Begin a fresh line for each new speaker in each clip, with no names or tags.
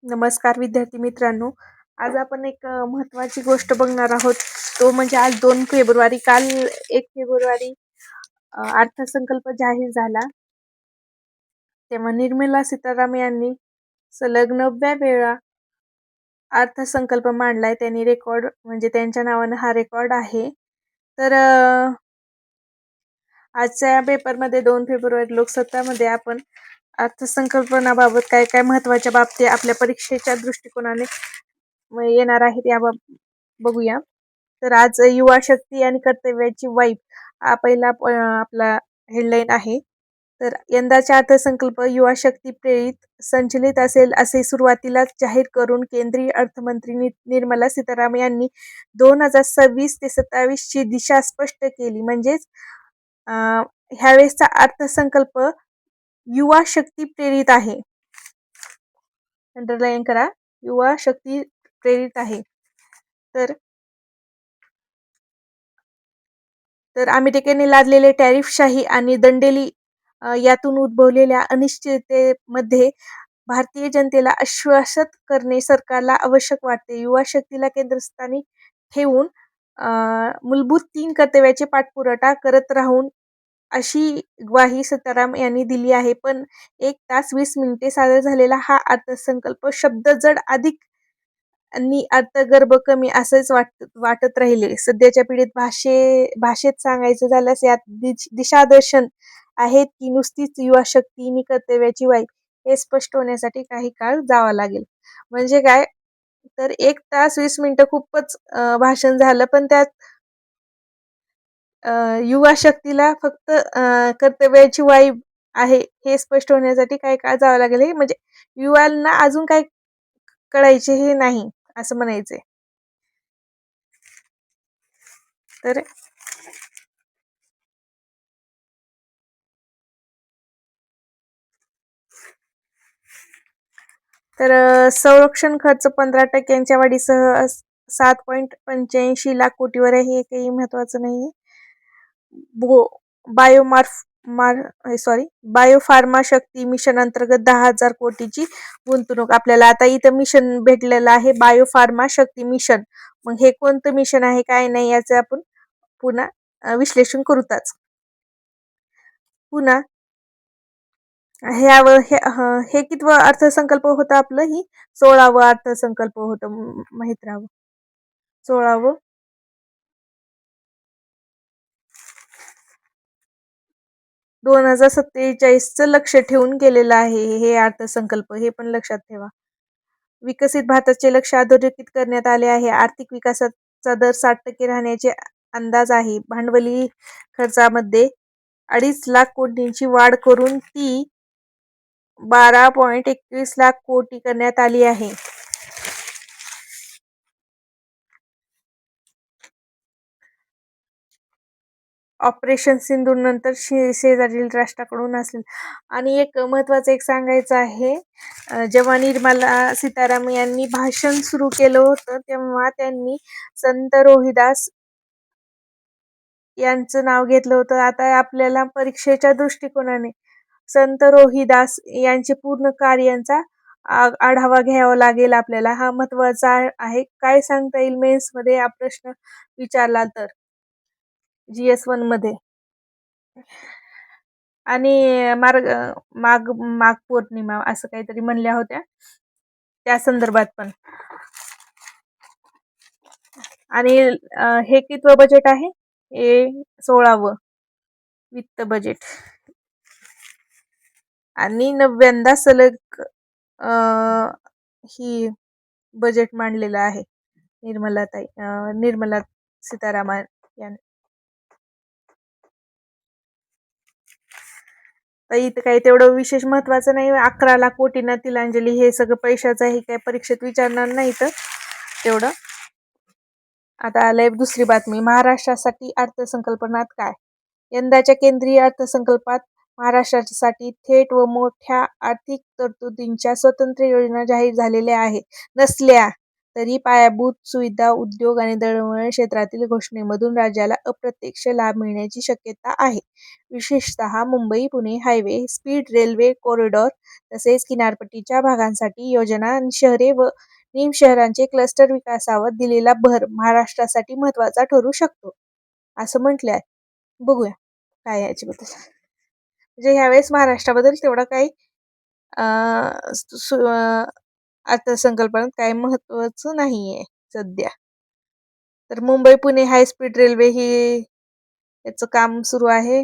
नमस्कार विद्यार्थी मित्रांनो. आज आपण एक महत्त्वाची गोष्ट बघणार आहोत. तो म्हणजे आज 2 फेब्रुवारी, काल 1 फेब्रुवारी अर्थसंकल्प जाहीर झाला. तेव्हा निर्मला सीतारामन यांनी सलग 9व्या वेळा अर्थसंकल्प मांडलाय. त्यांनी रेकॉर्ड म्हणजे त्यांच्या नावानं हा रेकॉर्ड आहे. तर आजच्या पेपरमध्ये 2 फेब्रुवारी लोकसत्तामध्ये आपण अर्थसंकल्पनाबाबत काय काय महत्त्वाच्या बाबती आपल्या परीक्षेच्या दृष्टिकोनाने येणार आहेत बघूया. तर आज युवा शक्ती आणि कर्तव्याची वाईब हा पहिला आपला हेडलाईन आहे. तर यंदाचा अर्थसंकल्प युवा शक्ती प्रेरित संचलित असेल असे सुरुवातीलाच जाहीर करून केंद्रीय अर्थमंत्री निर्मला सीतारामन यांनी 2026 ते 27 ची दिशा स्पष्ट केली. म्हणजेच ह्यावेळेसचा अर्थसंकल्प युवा शक्ती प्रेरित आहे. अंडरलाईन करा, युवा शक्ती प्रेरित आहे. तर अमेरिकेने लादलेले टॅरिफशाही आणि दंडेली यातून उद्भवलेल्या अनिश्चिततेमध्ये भारतीय जनतेला आश्वासित करणे सरकारला आवश्यक वाटते. युवा शक्तीला केंद्रस्थानी ठेवून मूलभूत 3 कर्तव्याचे पाठपुरावा करत राहून अशी ग्वाही सीतारामन यांनी दिली आहे. पण 1 तास 20 मिनिटे सादर झालेला हा अर्थसंकल्प शब्दजड अधिक आणि अर्थगर्भ कमी असेच वाटत राहिले. सध्याच्या पिढीत भाषेत सांगायचं झाल्यास यात दिशादर्शन आहेत की नुसतीच युवा शक्ती आणि कर्तव्याची वाई हे स्पष्ट होण्यासाठी काही काळ जावा लागेल. म्हणजे काय, तर 1 तास 20 मिनिटं खूपच भाषण झालं, पण त्यात युवा शक्तीला फक्त कर्तव्याची वाईब आहे हे स्पष्ट होण्यासाठी काही काळ जावं लागेल. हे म्हणजे युवांना अजून काय कळायचे हे नाही असं म्हणायचंय. तर संरक्षण खर्च 15% वाढीसह 7.85 लाख कोटीवर आहे. हे काही महत्वाचं नाही. बायोफार्मा शक्ती मिशन अंतर्गत 10,000 कोटीची गुंतवणूक. आपल्याला आता इथं मिशन भेटलेलं आहे, बायोफार्मा शक्ती मिशन. मग हे कोणतं मिशन आहे काय नाही याचं आपण पुन्हा विश्लेषण करूताच. पुन्हा हे कितवं अर्थसंकल्प होतं आपलं? ही 16वं अर्थसंकल्प होतं, माहित राहावं. 16वं 2047चं लक्ष ठेवून केलेलं आहे हे अर्थसंकल्प, हे पण लक्षात ठेवा. विकसित भारताचे लक्ष्य अधोरेखित करण्यात आले आहे. आर्थिक विकासाचा दर 60% राहण्याचे अंदाज आहे. भांडवली खर्चामध्ये 2.5 लाख कोटींची वाढ करून ती 12.21 लाख कोटी करण्यात आली आहे. ऑपरेशन सिंधूनंतर शेजारील राष्ट्राकडून असेल. आणि एक महत्त्वाचं सांगायचं आहे, जेव्हा निर्मला सीतारामन यांनी भाषण सुरू केलं होतं तेव्हा त्यांनी संत रोहिदास यांचं नाव घेतलं होतं. आता आपल्याला परीक्षेच्या दृष्टिकोनाने संत रोहिदास यांचे पूर्ण कार्यांचा आढावा घ्यावा लागेल आपल्याला. हा महत्त्वाचा आहे. काय सांगता येईल मेन्समध्ये हा प्रश्न विचारला तर GS1 मध्ये. आणि माघ पौर्णिमा असं काहीतरी म्हणल्या होत्या त्या संदर्भात पण. आणि हे कितवं बजेट आहे? हे 16वं वित्त बजेट. आणि 9व्यांदा सलग ही बजेट मांडलेलं आहे निर्मला सीतारामन यांनी. तर इथं काही तेवढं विशेष महत्वाचं नाही. 11 लाख कोटींना तिलांजली, हे सगळं पैशाचं आहे, काही परीक्षेत विचारणार नाही तर तेवढं. आता आलंय दुसरी बातमी. महाराष्ट्रासाठी अर्थसंकल्पात काय? यंदाच्या केंद्रीय अर्थसंकल्पात महाराष्ट्रासाठी थेट व मोठ्या आर्थिक तरतुदींच्या स्वतंत्र योजना जाहीर झालेल्या नसल्या तरी पायाभूत सुविधा, उद्योग आणि दळणवळण क्षेत्रातील घोषणेमधून राज्याला अप्रत्यक्ष लाभ मिळण्याची शक्यता आहे. विशेषतः Mumbai-Pune highway, speed railway corridor तसेच किनारपट्टीच्या भागांसाठी योजना आणि शहरे व निमशहरांचे क्लस्टर विकासावर दिलेला भर महाराष्ट्रासाठी महत्त्वाचा ठरू शकतो, असं म्हटलं आहे. बघूया काय आहे याच्याबद्दल. म्हणजे ह्यावेळेस महाराष्ट्राबद्दल तेवढा काही अर्थसंकल्पात काही महत्त्वाचं नाहीये सध्या. तर मुंबई-पुणे हाय स्पीड रेल्वे ही याचं काम सुरू आहे.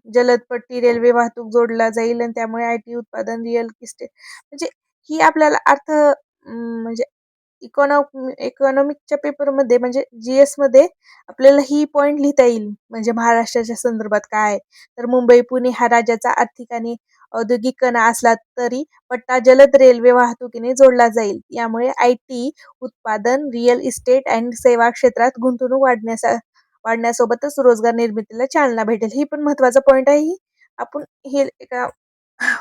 जलद पट्टी रेल्वे वाहतूक जोडला जाईल आणि त्यामुळे आयटी उत्पादन, रिअल इस्टेट म्हणजे ही आपल्याला म्हणजे इकॉनॉमिकच्या पेपरमध्ये म्हणजे जीएस मध्ये आपल्याला ही पॉइंट लिहिता येईल. म्हणजे महाराष्ट्राच्या संदर्भात काय तर मुंबई-पुणे हा राज्याचा आर्थिक आणि औद्योगिक कणा असला तरी पट्टा जलद रेल्वे वाहतुकीने जोडला जाईल. यामुळे आयटी उत्पादन, रिअल इस्टेट आणि सेवा क्षेत्रात गुंतवणूक वाढण्यासोबतच रोजगार निर्मितीला चालना भेटेल. ही पण महत्त्वाचा पॉइंट आहे. ही आपण हे एका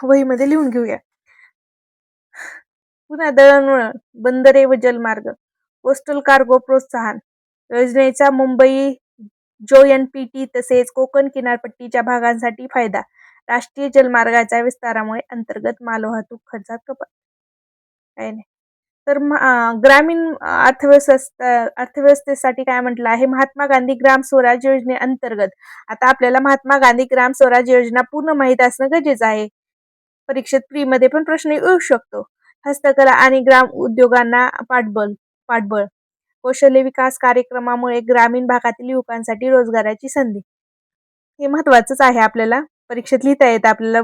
वहीमध्ये लिहून घेऊया. पुन्हा दळणवळण, बंदरे व जलमार्ग, कोस्टल कार्गो प्रोत्साहन योजनेचा मुंबई जो-एन-पी-टी तसेच कोकण किनारपट्टीच्या भागांसाठी फायदा. राष्ट्रीय जलमार्गाच्या विस्तारामुळे अंतर्गत मालवाहतूक खर्चात कपात. काय नाही. तर ग्रामीण अर्थव्यवस्थेसाठी काय म्हटलं आहे, महात्मा गांधी ग्राम स्वराज योजनेअंतर्गत. आता आपल्याला महात्मा गांधी ग्राम स्वराज योजना पूर्ण माहित असणं गरजेचं आहे. परीक्षेत फ्री मध्ये पण प्रश्न येऊ शकतो. हस्तकला आणि ग्राम उद्योगांना पाठबळ. कौशल्य विकास कार्यक्रमामुळे ग्रामीण भागातील युवकांसाठी रोजगाराची संधी. हे महत्वाचंच आहे. आपल्याला परीक्षेत लिहिता येतं. आपल्याला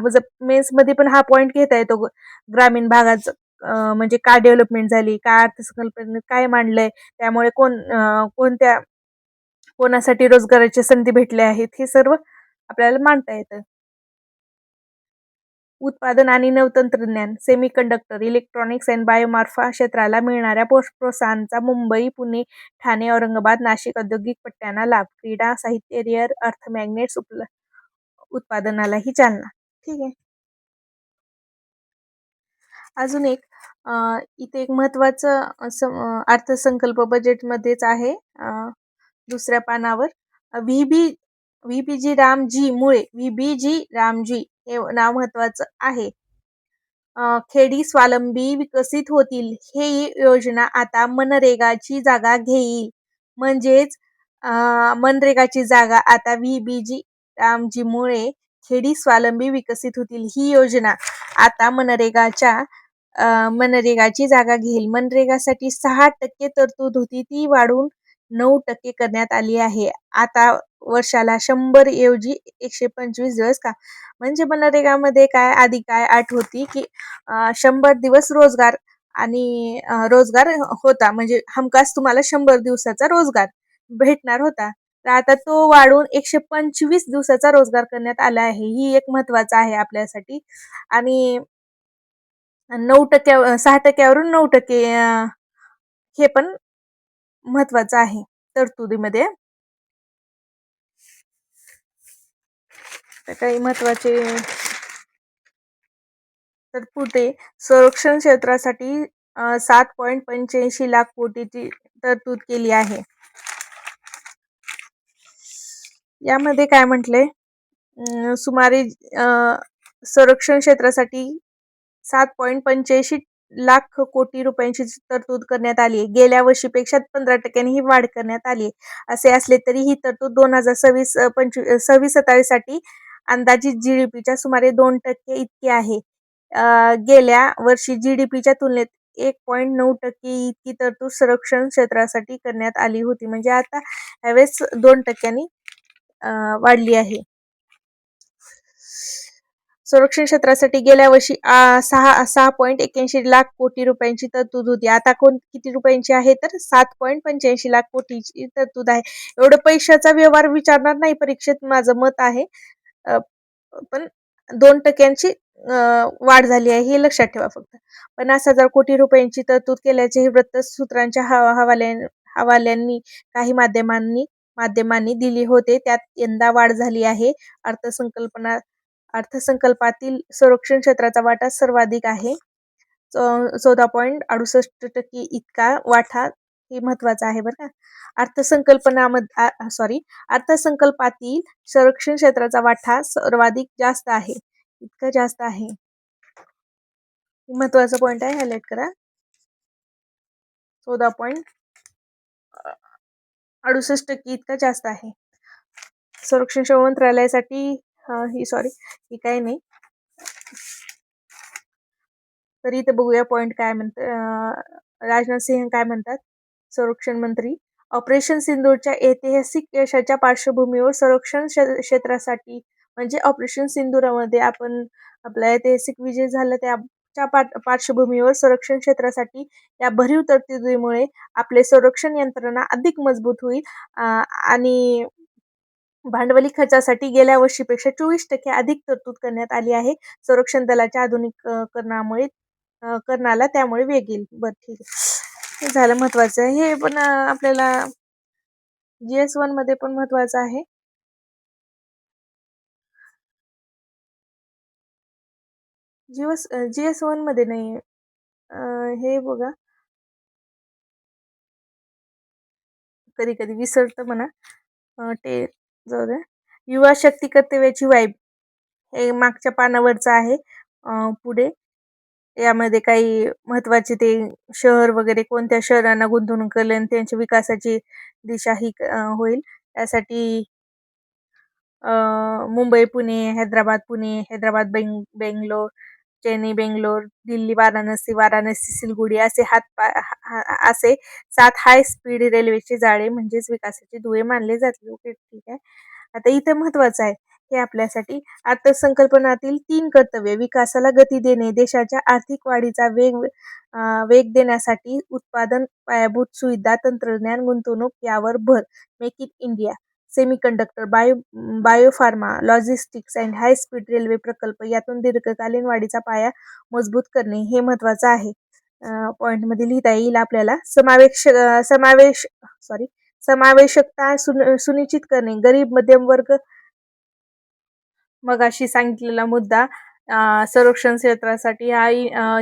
मेन्स मध्ये पण हा पॉइंट घेता येतो. ग्रामीण भागाचं म्हणजे काय डेव्हलपमेंट झाली, काय अर्थसंकल्पनेत काय मांडलंय, त्यामुळे कोणासाठी रोजगाराच्या संधी भेटल्या आहेत, हे सर्व आपल्याला मांडता येतं. उत्पादन आणि नवतंत्रज्ञान, सेमीकंडक्टर, इलेक्ट्रॉनिक्स अँड बायोमार्फा क्षेत्राला मिळणाऱ्या प्रोत्साहनाचा मुंबई, पुणे, ठाणे, औरंगाबाद, नाशिक औद्योगिक पट्ट्यांना लाभ. क्रीडा, साहित्य, रेअर अर्थ मॅग्नेट्स उत्पादनालाही चालना. ठीक आहे. अजून एक इथे एक महत्त्वाचं अर्थसंकल्प बजेटमध्येच आहे. दुसऱ्या पानावर व्हीबीजी रामजी मुळे व्हीबीजी रामजी हे नाव महत्वाचं आहे. खेडी स्वावलंबी विकसित होतील. ही योजना आता मनरेगाची जागा घेईल. म्हणजेच मनरेगाची जागा आता व्हीबीजी रामजीमुळे खेडी स्वावलंबी विकसित होतील. ही योजना आता मनरेगाची जागा घेईल. मनरेगासाठी 6% तरतूद होती ती वाढून 9% करण्यात आली आहे. आता वर्षाला 100 ऐवजी 125 दिवस का म्हणजे मनरेगामध्ये काय आधी काय अट होती की 100 दिवस रोजगार आणि रोजगार होता. म्हणजे हमखास तुम्हाला 100 दिवसाचा रोजगार भेटणार होता. तर आता तो वाढून 125 दिवसाचा रोजगार करण्यात आला आहे. ही एक महत्वाचं आहे आपल्यासाठी. आणि 6%वरून 9% हे पण महत्वाचं आहे तरतुदीमध्ये. काही महत्वाचे तरतुदी संरक्षण क्षेत्रासाठी 7.85 लाख कोटीची तरतूद केली आहे. यामध्ये काय म्हटले सुमारे संरक्षण क्षेत्रासाठी 7.85 लाख कोटी रुपयांची तरतूद करण्यात आली. गेल्या वर्षीपेक्षा 15% ही वाढ करण्यात आली. असे असले तरी ही तरतूद 2026-27 साठी अंदाजित जीडीपीच्या सुमारे 2% इतकी आहे. गेल्या वर्षी जीडीपीच्या तुलनेत 1.9% इतकी तरतूद संरक्षण क्षेत्रासाठी करण्यात आली होती. म्हणजे आता यावेळेस 2% वाढली आहे. संरक्षण क्षेत्रासाठी गेल्या वर्षी 6.81 लाख कोटी रुपयांची तरतूद होती. आता किती रुपयांची आहे तर 7.85 लाख कोटीची तरतूद आहे. एवढं पैशाचा व्यवहार विचारणार नाही परीक्षेत, माझं मत आहे. पण 2% वाढ झाली आहे हे लक्षात ठेवा फक्त. 50,000 कोटी रुपयांची तरतूद केल्याचे हे वृत्तसूत्रांच्या हवाल्यांनी काही माध्यमांनी दिली होते. त्यात यंदा वाढ झाली आहे. अर्थसंकल्पातील संरक्षण क्षेत्राचा वाटा सर्वाधिक आहे. 14.68% इतका वाटा हे महत्वाचं आहे बरं का. अर्थसंकल्पातील संरक्षण क्षेत्राचा वाटा सर्वाधिक जास्त आहे. इतका जास्त आहे. महत्वाचा पॉइंट आहे, हायलाइट करा. 14.68% इतका जास्त आहे. संरक्षण मंत्रालयासाठी ही काही नाही. तरी इथे बघूया पॉइंट काय राजनाथ सिंह काय म्हणतात. संरक्षण मंत्री, ऑपरेशन सिंदूरच्या ऐतिहासिक यशाच्या पार्श्वभूमीवर संरक्षण क्षेत्रासाठी म्हणजे ऑपरेशन सिंदूरमध्ये आपण आपला ऐतिहासिक विजय झाला त्याच्या पार्श्वभूमीवर संरक्षण क्षेत्रासाठी या भरीव तरतुदीमुळे आपले संरक्षण यंत्रणा अधिक मजबूत होईल आणि भांडवली खर्चासाठी गेल्या वर्षीपेक्षा 24% अधिक तरतूद करण्यात आली आहे. संरक्षण दलाच्या आधुनिकीकरणामुळे करण्याला त्यामुळे वेग येईल. बरं, ठीक आहे. हे झालं महत्वाचं आहे. हे पण आपल्याला GS1 मध्ये पण महत्वाचं आहे. GS1 मध्ये नाही. हे बघा, कधी कधी विसरतं म्हणा. ते जाऊ द्या. युवा शक्ती कर्तव्याची वाईब हे मागच्या पानावरचं आहे. पुढे यामध्ये काही महत्वाचे ते शहर वगैरे कोणत्या शहरांना गुंतवणूक केली आणि त्यांच्या विकासाची दिशा ही होईल. त्यासाठी मुंबई पुणे, हैदराबाद पुणे, हैदराबाद बेंगलोर, चेन्नई बेंगलोर, दिल्ली वाराणसी, वाराणसी सिलगुडी असे 7 हाय स्पीड रेल्वेचे जाळे म्हणजेच विकासाचे दुवे मानले जातील. ओके, ठीक आहे. आता इथं महत्वाचं आहे हे आपल्यासाठी अर्थसंकल्पनातील 3 कर्तव्य: विकासाला गती देणे, देशाच्या आर्थिक वाढीचा वेग देण्यासाठी उत्पादन, पायाभूत सुविधा, तंत्रज्ञान, गुंतवणूक यावर भर. Make in India, semiconductor, biopharma, logistics and high speed railway प्रकल्प यातून दीर्घकालीन वाढीचा पाया मजबूत करणे हे महत्वाचं आहे. पॉइंट मध्ये लिहिता येईल आपल्याला. समावेशकता सुनिश्चित करणे, गरीब मध्यम वर्ग, मगाशी सांगितलेला मुद्दा संरक्षण क्षेत्रासाठी हा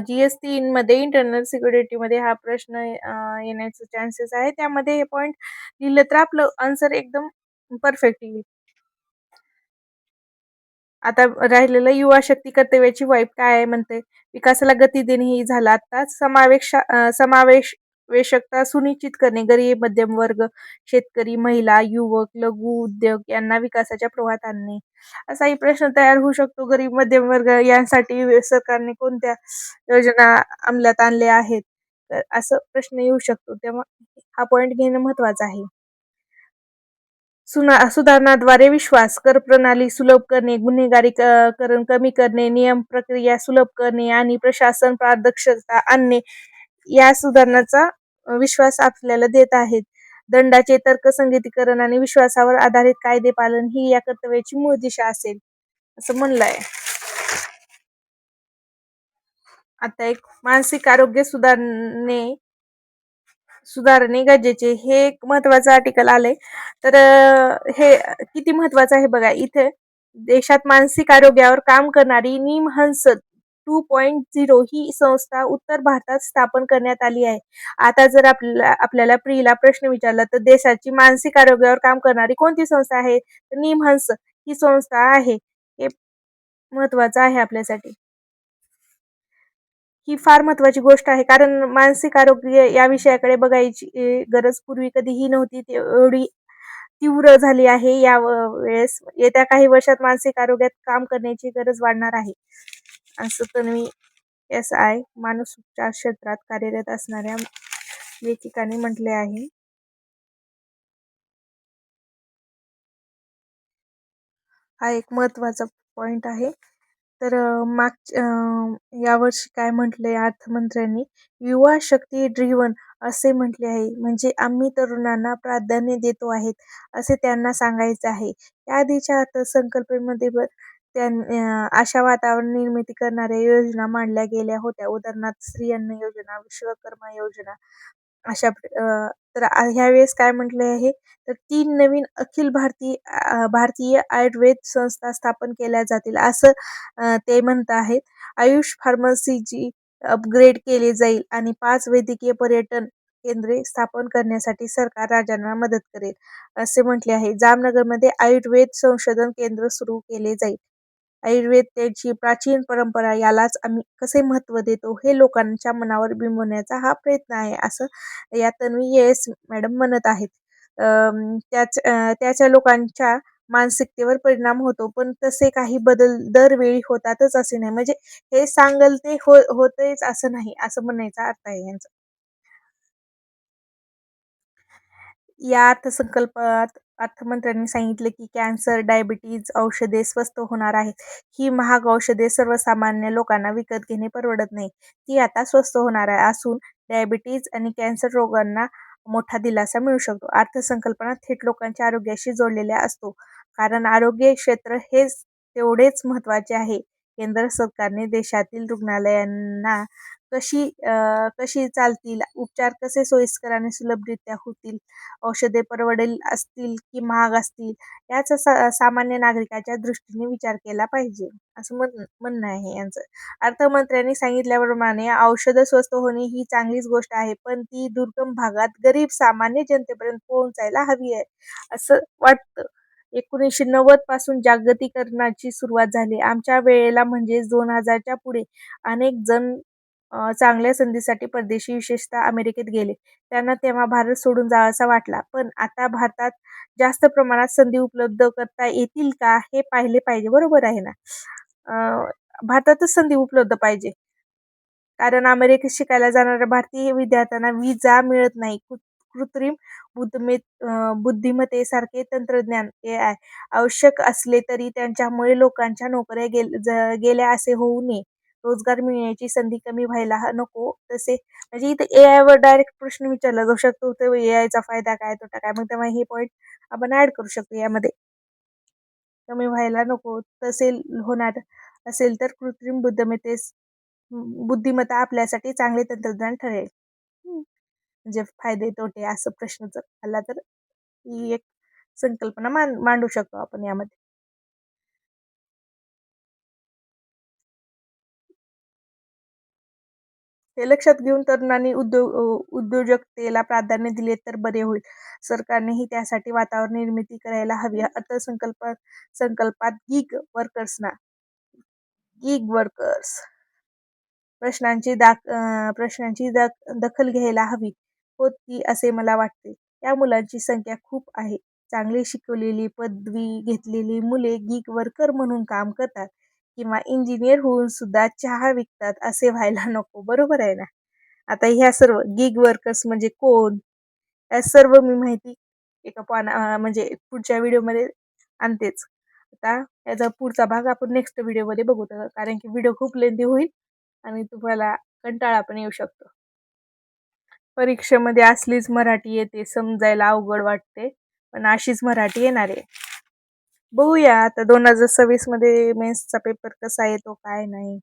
GS3 मध्ये इंटरनल सिक्युरिटी मध्ये हा प्रश्न येण्याचे चान्सेस आहे. त्यामध्ये हे पॉइंट लिहिलं तर आपलं आन्सर एकदम परफेक्ट येईल. आता राहिलेलं युवा शक्ती कर्तव्याची वाईब काय म्हणते. विकासाला गती देणे ही झालं. आता समावेशकता सुनिश्चित करणे, गरीब मध्यम वर्ग, शेतकरी, महिला, युवक, लघु उद्योग यांना विकासाच्या प्रवाहात आणणे. असाही प्रश्न तयार होऊ शकतो. गरीब मध्यम वर्ग यांसाठी सरकारने कोणत्या योजना अंमलात आणल्या आहेत, तर असं प्रश्न येऊ शकतो. तेव्हा हा पॉइंट घेणं महत्वाचं आहे. सुधारणाद्वारे विश्वास, कर प्रणाली सुलभ करणे, गुन्हेगारीकरण कमी करणे, नियम प्रक्रिया सुलभ करणे आणि प्रशासन पारदर्शकता आणणे या सुधारणाचा विश्वास आपल्याला देत आहेत. दंडाचे तर्कसंगतीकरण आणि विश्वासावर आधारित कायदे पालन ही या कर्तव्याची मूळ दिशा असेल असं म्हणलंय. आता एक मानसिक आरोग्य सुधारणे गरजेचे हे एक महत्वाचं आर्टिकल आलंय. तर हे किती महत्वाचं आहे बघा. इथे देशात मानसिक आरोग्यावर काम करणारी निमहंस 2.0 ही संस्था उत्तर भारतात स्थापन करण्यात आली आहे. आता जर आपल्याला प्रिला प्रश्न विचारला तर देशाची मानसिक आरोग्यावर काम करणारी कोणती संस्था आहे, तर निमहंस ही संस्था आहे. हे महत्वाचं आहे आपल्यासाठी. ही फार महत्वाची गोष्ट आहे, कारण मानसिक आरोग्य या विषयाकडे बघायची गरज पूर्वी कधीही नव्हती. एवढी तीव्र झाली आहे या वेळेस. येत्या काही वर्षात मानसिक आरोग्यात काम करण्याची गरज वाढणार आहे, असं तन्वी SI मानसोपचार क्षेत्रात कार्यरत असणाऱ्या लेखिकाने म्हटले आहे. हा एक महत्वाचा पॉइंट आहे. तर यावर्षी काय म्हटलंय अर्थमंत्र्यांनी, युवा शक्ती ड्रिव्हन असे म्हटले आहे. म्हणजे आम्ही तरुणांना प्राधान्य देतो आहेत असे त्यांना सांगायचं आहे. याआधीच्या अर्थसंकल्पामध्ये अशा वातावरण निर्मिती करणाऱ्या योजना मांडल्या गेल्या होत्या. उदाहरणार्थ श्री अन्न योजना, विश्वकर्मा योजना अशा तर ह्या वेळेस काय म्हटले आहे, तर 3 नवीन अखिल भारतीय आयुर्वेद संस्था स्थापन केल्या जातील असं ते म्हणत आहेत. आयुष फार्मसीची अपग्रेड केले जाईल आणि 5 वैद्यकीय पर्यटन केंद्रे स्थापन करण्यासाठी सरकार राज्यांना मदत करेल, असे म्हटले आहे. जामनगरमध्ये आयुर्वेद संशोधन केंद्र सुरू केले जाईल. आयुर्वेद त्याची प्राचीन परंपरा यालाच आम्ही कसे महत्त्व देतो हे लोकांच्या मनावर बिंबवण्याचा हा प्रयत्न आहे, असं या तन्वी एस मॅडम म्हणत आहेत. त्याच्या लोकांच्या मानसिकतेवर परिणाम होतो, पण तसे काही बदल दरवेळी होतातच असे नाही. म्हणजे हे सांगल ते होतंयच असं नाही, असं म्हणायचा अर्थ आहे यांचा. या अर्थसंकल्पात अर्थमंत्र्यांनी सांगितले की कॅन्सर, डायबिटीज औषधे स्वस्त होणार आहेत. ही महाग औषधे सर्वसामान्य लोकांना विकत घेणे परवडत नाही. ती आता स्वस्त होणार आहे असून डायबिटीज आणि कॅन्सर रोगांना मोठा दिलासा मिळू शकतो. अर्थसंकल्पना थेट लोकांच्या आरोग्याशी जोडलेल्या असतो, कारण आरोग्य क्षेत्र हेच तेवढेच महत्त्वाचे आहे. केंद्र सरकारने देशातील रुग्णालयांना कशी चालतील, उपचार कसे सोयीस्कर आणि सुलभरित्या होतील, औषधे परवडेल असतील की महाग असतील, याचा सामान्य नागरिकाच्या दृष्टीने विचार केला पाहिजे, असं म्हणणं आहे यांचं. अर्थमंत्र्यांनी सांगितल्याप्रमाणे औषधं स्वस्त होणे ही चांगलीच गोष्ट आहे, पण ती दुर्गम भागात गरीब सामान्य जनतेपर्यंत पोहोचायला हवी आहे, असं वाटतं. 1990 पासून जागतिकीकरणाची सुरुवात झाली. आमच्या वेळेला म्हणजेच 2000च्या पुढे अनेक जण चांगल्या संधीसाठी परदेशी, विशेषतः अमेरिकेत गेले. त्यांना तेव्हा भारत सोडून जावासा वाटला. पण आता भारतात जास्त प्रमाणात संधी उपलब्ध करता येतील का, हे पाहिले पाहिजे. बरोबर आहे ना? भारतातच संधी उपलब्ध पाहिजे. कारण अमेरिकेत शिकायला जाणाऱ्या भारतीय विद्यार्थ्यांना व्हिसा मिळत नाही. कृत्रिम बुद्धिमत्तेसारखे तंत्रज्ञान AI आवश्यक असले तरी त्यांच्यामुळे लोकांच्या नोकऱ्या गेल्या असे होऊ नये. रोजगार मिळण्याची संधी कमी व्हायला नको. तसे म्हणजे इथे AI वर डायरेक्ट प्रश्न विचारला जाऊ शकतो. तर AIचा फायदा काय, तोटा काय? मग तेव्हा हे पॉइंट आपण ऍड करू शकतो यामध्ये. कमी व्हायला नको. तसे होणार असेल तर कृत्रिम बुद्धिमत्ता आपल्यासाठी चांगले तंत्रज्ञान ठरेल. म्हणजे फायदे तोटे असं प्रश्न जर आला तर ही एक संकल्पना मांडू शकतो आपण यामध्ये. हे लक्षात घेऊन तरुणांनी उद्योजकतेला प्राधान्य दिले तर बरे होईल. सरकारनेही त्यासाठी वातावरण निर्मिती करायला हवी. संकल्पात गिग वर्कर्स प्रश्नांची दखल घ्यायला हवी होती असे मला वाटते. या मुलांची संख्या खूप आहे. चांगली शिकवलेली, पदवी घेतलेली मुले गिग वर्कर म्हणून काम करतात किंवा इंजिनियर होऊन सुद्धा चहा विकतात असे व्हायला नको. बरोबर आहे ना? आता ह्या सर्व गिग वर्कर्स म्हणजे कोण? या सर्व मी माहिती एका म्हणजे पुढच्या व्हिडिओमध्ये आणतेच. आता याचा पुढचा भाग आपण नेक्स्ट व्हिडिओमध्ये बघू, कारण की व्हिडिओ खूप लेंदी होईल आणि तुम्हाला कंटाळा पण येऊ शकतो. परीक्षेमध्ये असलीच मराठी येते, समजायला अवघड वाटते, पण अशीच मराठी येणार आहे. बघूया आता 2026 मध्ये मेन्सचा पेपर कसा येतो काय नाही.